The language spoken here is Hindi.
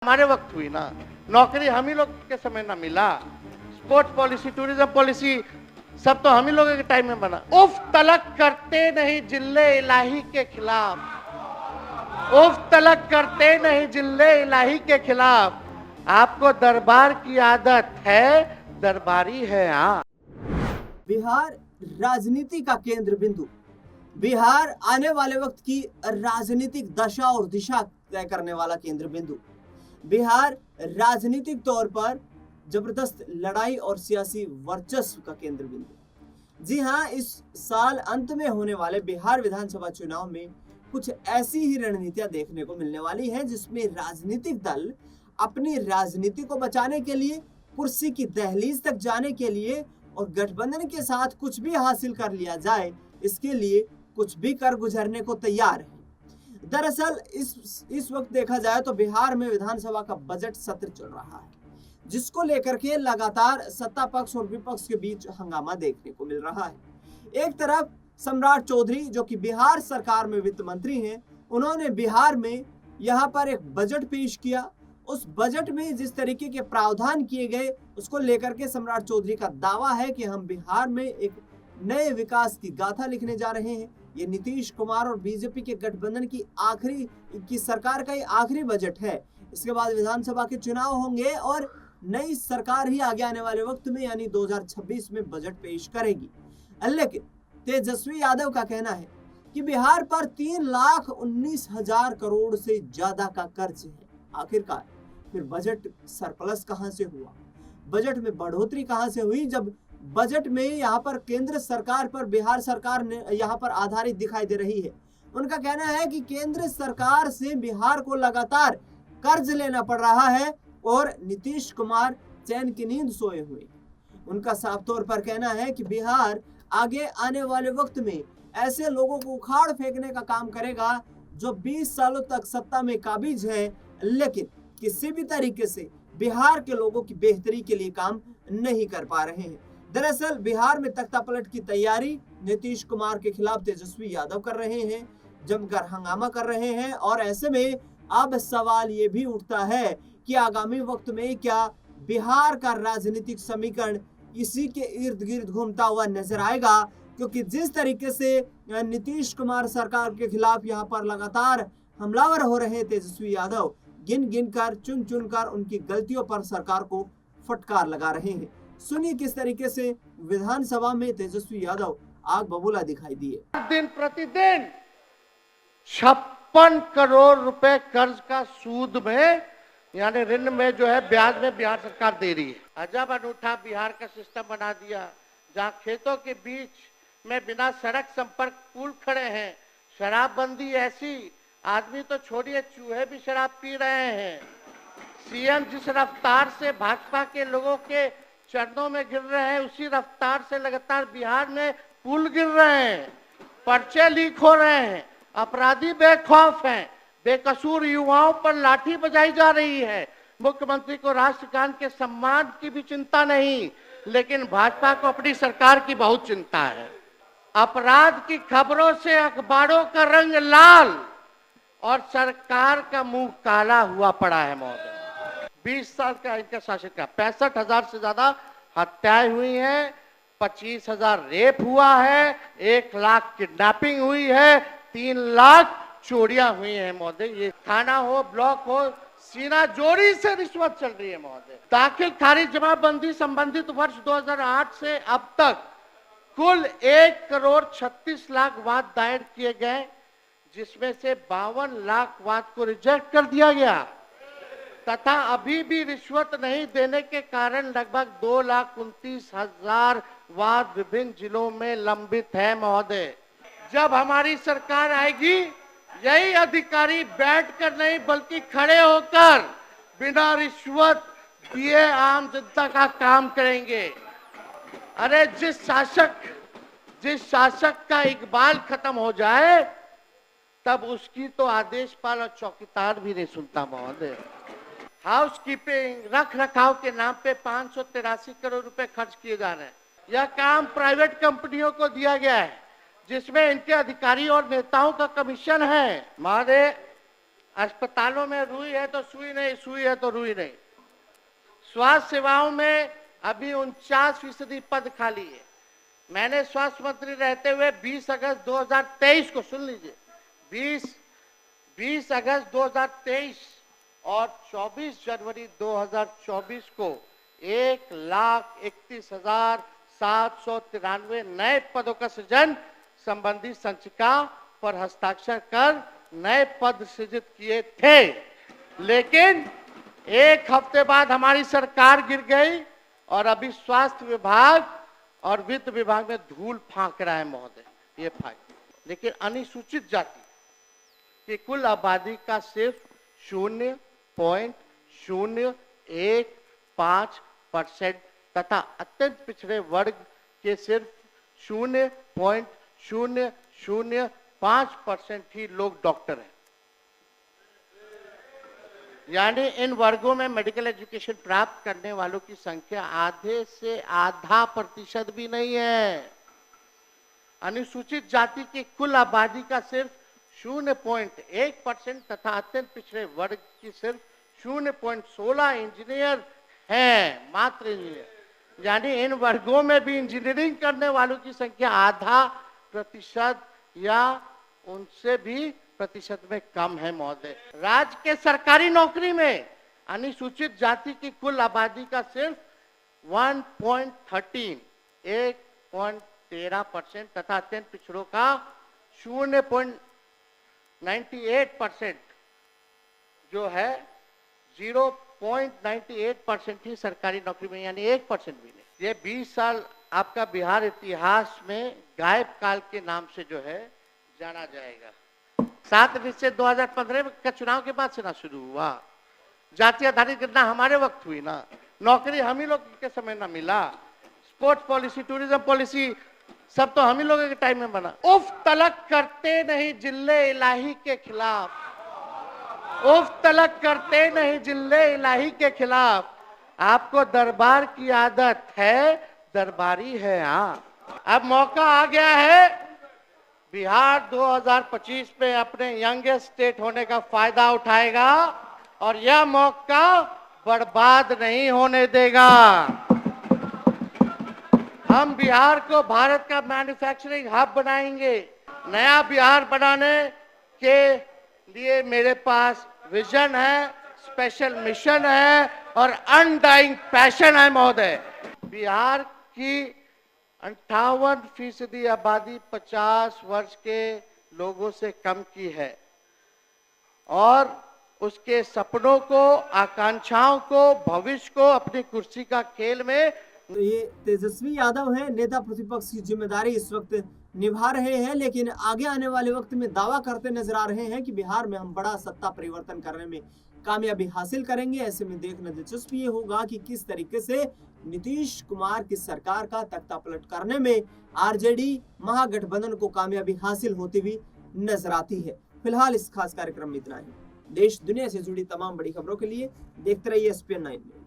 हमारे वक्त हुई ना, नौकरी हम ही लोग के समय ना मिला, स्पोर्ट्स पॉलिसी, टूरिज्म पॉलिसी सब तो हम ही लोगों के टाइम में बना। उफ तलक करते नहीं जिल्ले इलाही के खिलाफ, उफ तलक करते नहीं जिल्ले इलाही के खिलाफ। आपको दरबार की आदत है, दरबारी है आप। बिहार राजनीति का केंद्र बिंदु, बिहार आने वाले वक्त की राजनीतिक दशा और दिशा तय करने वाला केंद्र बिंदु, बिहार राजनीतिक तौर पर जबरदस्त लड़ाई और सियासी वर्चस्व का केंद्र बिंदु। जी हाँ, इस साल अंत में होने वाले बिहार विधानसभा चुनाव में कुछ ऐसी ही रणनीतियां देखने को मिलने वाली हैं जिसमें राजनीतिक दल अपनी राजनीति को बचाने के लिए, कुर्सी की दहलीज तक जाने के लिए और गठबंधन के साथ कुछ भी हासिल कर लिया जाए इसके लिए कुछ भी कर गुजरने को तैयार है। दरअसल इस वक्त देखा जाए तो बिहार में विधानसभा का बजट सत्र चल रहा है, जिसको लेकर के लगातार सत्ता पक्ष और विपक्ष के बीच हंगामा देखने को मिल रहा है। एक तरफ सम्राट चौधरी जो कि बिहार सरकार में वित्त मंत्री हैं, उन्होंने बिहार में यहाँ पर एक बजट पेश किया। उस बजट में जिस तरीके के प्रावधान किए गए उसको लेकर के सम्राट चौधरी का दावा है कि हम बिहार में एक नए विकास की गाथा लिखने जा रहे हैं। ये नीतीश कुमार और बीजेपी के गठबंधन की सरकार का ही आखिरी बजट है। इसके बाद विधानसभा के चुनाव होंगे और नई सरकार ही आगे आने वाले वक्त में यानी 2026 में बजट पेश करेगी। लेकिन तेजस्वी यादव का कहना है कि बिहार पर 3,19,000 करोड़ से ज्यादा का कर्ज है। आखिरकार फिर बजट सरप्लस कहां से हुआ, बजट में बढ़ोतरी कहां से हुई, जब बजट में यहाँ पर केंद्र सरकार पर बिहार सरकार ने यहाँ पर आधारित दिखाई दे रही है। उनका कहना है कि केंद्र सरकार से बिहार को लगातार कर्ज लेना पड़ रहा है और नीतीश कुमार चैन की नींद सोए हुए। उनका साफ तौर पर कहना है कि बिहार आगे आने वाले वक्त में ऐसे लोगों को उखाड़ फेंकने का काम करेगा जो 20 सालों तक सत्ता में काबिज है, लेकिन किसी भी तरीके से बिहार के लोगों की बेहतरी के लिए काम नहीं कर पा रहे हैं। दरअसल बिहार में तख्ता पलट की तैयारी नीतीश कुमार के खिलाफ तेजस्वी यादव कर रहे हैं, जमकर हंगामा कर रहे हैं और ऐसे में अब सवाल ये भी उठता है कि आगामी वक्त में क्या बिहार का राजनीतिक समीकरण इसी के इर्द गिर्द घूमता हुआ नजर आएगा, क्योंकि जिस तरीके से नीतीश कुमार सरकार के खिलाफ यहाँ पर लगातार हमलावर हो रहे तेजस्वी यादव, गिन गिन कर चुन चुन कर उनकी गलतियों पर सरकार को फटकार लगा रहे हैं। सुनिए किस तरीके से विधानसभा में तेजस्वी यादव आग बबूला दिखाई दिए। दिन प्रतिदिन 56 करोड़ रुपए कर्ज का सूद में यानी ऋण में जो है ब्याज में बिहार सरकार दे रही है। अजब अनूठा बिहार का सिस्टम बना दिया, जहां खेतों के बीच में बिना सड़क संपर्क पुल खड़े हैं। शराबबंदी ऐसी, आदमी तो छोड़िए चूहे भी शराब पी रहे हैं। सीएम जिस रफ्तार से भाजपा के लोगों के चरणों में गिर रहे हैं, उसी रफ्तार से लगातार बिहार में पुल गिर रहे हैं, पर्चे लीक हो रहे हैं, अपराधी बेखौफ हैं, बेकसूर युवाओं पर लाठी बजाई जा रही है। मुख्यमंत्री को राष्ट्रगान के सम्मान की भी चिंता नहीं, लेकिन भाजपा को अपनी सरकार की बहुत चिंता है। अपराध की खबरों से अखबारों का रंग लाल और सरकार का मुंह काला हुआ पड़ा है महोदय। 20 साल का इनका शासन का 65,000 से ज्यादा हत्याएं हुई हैं, 25,000 रेप हुआ है, 1 लाख किडनैपिंग हुई है, 3 लाख चोरियां हुई हैं महोदय। ये थाना हो, ब्लॉक हो, सीना जोड़ी से रिश्वत चल रही है महोदय। दाखिल खारिज जमाबंदी संबंधित वर्ष 2008 से अब तक कुल 1 करोड़ 36 लाख वाद दायर किए गए, जिसमें से 52 लाख वाद को रिजेक्ट कर दिया गया तथा अभी भी रिश्वत नहीं देने के कारण लगभग 2,29,000 वाद विभिन्न जिलों में लंबित है महोदय। जब हमारी सरकार आएगी, यही अधिकारी बैठकर नहीं बल्कि खड़े होकर बिना रिश्वत दिए आम जनता का काम करेंगे। अरे जिस शासक का इकबाल खत्म हो जाए तब उसकी तो आदेशपाल और चौकीदार भी नहीं सुनता महोदय। हाउस कीपिंग रख रखाव के नाम पे 583 करोड़ रुपए खर्च किए जा रहे हैं। यह काम प्राइवेट कंपनियों को दिया गया है, जिसमें इनके अधिकारी और नेताओं का कमीशन है। हमारे अस्पतालों में रुई है तो सुई नहीं, सुई है तो रुई नहीं। स्वास्थ्य सेवाओं में अभी 49% पद खाली है। मैंने स्वास्थ्य मंत्री रहते हुए 20 अगस्त 2023 को, सुन लीजिए, 20 अगस्त 2023 और 24 जनवरी 2024 को 1,31,793 नए पदों का सृजन संबंधी संचिका पर हस्ताक्षर कर नए पद सृजित किए थे। लेकिन एक हफ्ते बाद हमारी सरकार गिर गई और अभी स्वास्थ्य विभाग और वित्त विभाग में धूल फांक रहा है महोदय, ये फायदा। लेकिन अनुसूचित जाति की कुल आबादी का सिर्फ 0.015% तथा अत्यंत पिछड़े वर्ग के सिर्फ 0.005% ही लोग डॉक्टर हैं। यानी इन वर्गों में मेडिकल एजुकेशन प्राप्त करने वालों की संख्या आधे से आधा प्रतिशत भी नहीं है। अनुसूचित जाति की कुल आबादी का सिर्फ 0.1% तथा अत्यंत पिछड़े वर्ग की सिर्फ 0.16 इंजीनियर हैं, मात्र इंजीनियर। यानी इन वर्गों में भी इंजीनियरिंग करने वालों की संख्या आधा प्रतिशत या उनसे भी प्रतिशत में कम है महोदय। राज्य के सरकारी नौकरी में अनुसूचित जाति की कुल आबादी का सिर्फ 1.13% तथा अत्यंत पिछड़ों का 0.98% जो है 0.98% ही सरकारी नौकरी में, यानी 1% भी नहीं। ये 20 साल आपका बिहार इतिहास में गायब काल के नाम से जो है जाना जाएगा। 7 निश्चय 2015 का चुनाव के बाद से ना शुरू हुआ। जाति आधारित गणना हमारे वक्त हुई ना, नौकरी हम ही लोग के समय ना मिला। स्पोर्ट्स पॉलिसी, टूरिज्म पॉलिसी सब तो हम ही लोगों के टाइम में बना। उफ तलक करते नहीं जिले इलाही के खिलाफ, उफ तलक करते नहीं जिले इलाही के खिलाफ। आपको दरबार की आदत है, दरबारी है। हाँ, अब मौका आ गया है बिहार 2025 में अपने यंगेस्ट स्टेट होने का फायदा उठाएगा और यह मौका बर्बाद नहीं होने देगा। हम बिहार को भारत का मैन्युफैक्चरिंग हब बनाएंगे। नया बिहार बनाने के लिए मेरे पास विजन है, स्पेशल मिशन है और अनडाइंग पैशन है महोदय। बिहार की 58% आबादी 50 वर्ष के लोगों से कम की है और उसके सपनों को, आकांक्षाओं को, भविष्य को अपनी कुर्सी का खेल में। तो ये तेजस्वी यादव है, नेता प्रतिपक्ष की जिम्मेदारी इस वक्त निभा रहे हैं, लेकिन आगे आने वाले वक्त में दावा करते नजर आ रहे हैं कि बिहार में हम बड़ा सत्ता परिवर्तन करने में कामयाबी हासिल करेंगे। ऐसे में देखना दिलचस्प ये होगा कि किस तरीके से नीतीश कुमार की सरकार का तख्ता पलट करने में आरजेडी महागठबंधन को कामयाबी हासिल होती हुई नजर आती है। फिलहाल इस खास कार्यक्रम में इतना ही। देश दुनिया से जुड़ी तमाम बड़ी खबरों के लिए देखते रहिए SPN 9 न्यूज़।